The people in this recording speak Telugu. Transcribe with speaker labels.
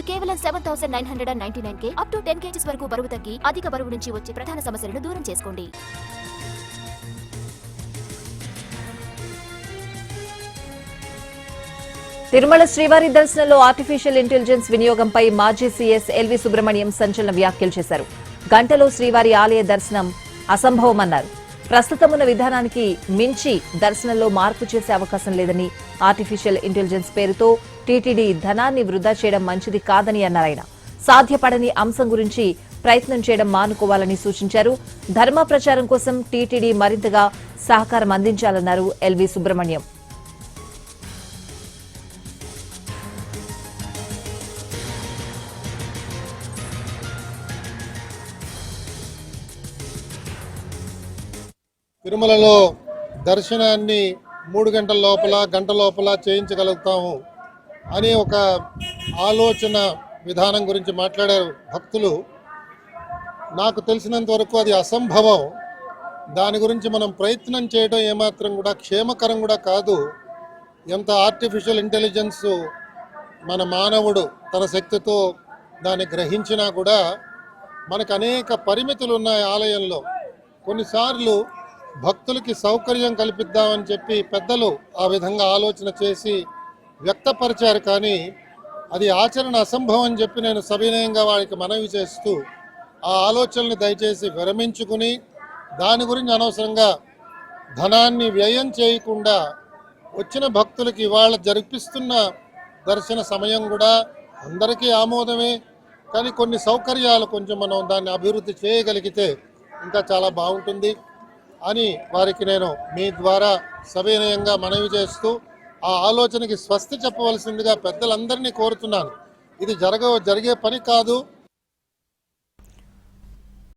Speaker 1: కేవలం 7,999 అప్ టు 10 kgs వరకు బరువు తగ్గి అధిక బరువు నుంచి వచ్చే ప్రధాన సమస్యలను దూరం చేసుకోండి.
Speaker 2: తిరుమల శ్రీవారి దర్శనంలో ఆర్టిఫిషియల్ ఇంటెలిజెన్స్ వినియోగంపై మాజీ సీఎస్ ఎల్వి సుబ్రహ్మణ్యం సంచలన వ్యాఖ్యలు చేశారు. గంటలో శ్రీవారి ఆలయ దర్శనం అసంభవమన్నారు. ప్రస్తుతం ఉన్న విధానానికి మించి దర్శనంలో మార్పు చేసే అవకాశం లేదని, ఆర్టిఫిషియల్ ఇంటెలిజెన్స్ పేరుతో టీటీడీ ధనాన్ని వృధా చేయడం మంచిది కాదని అన్నారు. ఆయన సాధ్యపడని అంశం గురించి ప్రయత్నం చేయడం మానుకోవాలని సూచించారు. ధర్మ ప్రచారం కోసం టీటీడీ మరింతగా సహకారం అందించాలన్నారు ఎల్వి సుబ్రహ్మణ్యం.
Speaker 3: తిరుమలలో దర్శనాన్ని 3 గంటల లోపల గంట లోపల చేయించగలుగుతాము అనే ఒక ఆలోచన విధానం గురించి మాట్లాడారు భక్తులు. నాకు తెలిసినంత వరకు అది అసంభవం. దాని గురించి మనం ప్రయత్నం చేయడం ఏమాత్రం కూడా క్షేమకరం కూడా కాదు. ఎంత ఆర్టిఫిషియల్ ఇంటెలిజెన్స్ మన మానవుడు తన శక్తితో దాన్ని గ్రహించినా కూడా మనకు అనేక పరిమితులు ఉన్నాయి ఆలయంలో. కొన్నిసార్లు భక్తులకి సౌకర్యం కల్పిద్దామని చెప్పి పెద్దలు ఆ విధంగా ఆలోచన చేసి వ్యక్తపరిచారు. కానీ అది ఆచరణ అసంభవం అని చెప్పి నేను సవినయంగా వారికి మనవి చేస్తూ ఆ ఆలోచనని దయచేసి విరమించుకుని దాని గురించి అనవసరంగా ధనాన్ని వ్యయం చేయకుండా వచ్చిన భక్తులకి ఇవాళ జరిపిస్తున్న దర్శన సమయం కూడా అందరికీ ఆమోదమే. కానీ కొన్ని సౌకర్యాలు కొంచెం మనం దాన్ని అభివృద్ధి చేయగలిగితే ఇంకా చాలా బాగుంటుంది అని వారికి నేను మీ ద్వారా సవినయంగా మనవి చేస్తూ ఆ ఆలోచనకి స్వస్తి చెప్పవలసిందిగా పెద్దలందరినీ కోరుతున్నాను. ఇది జరిగే పని కాదు.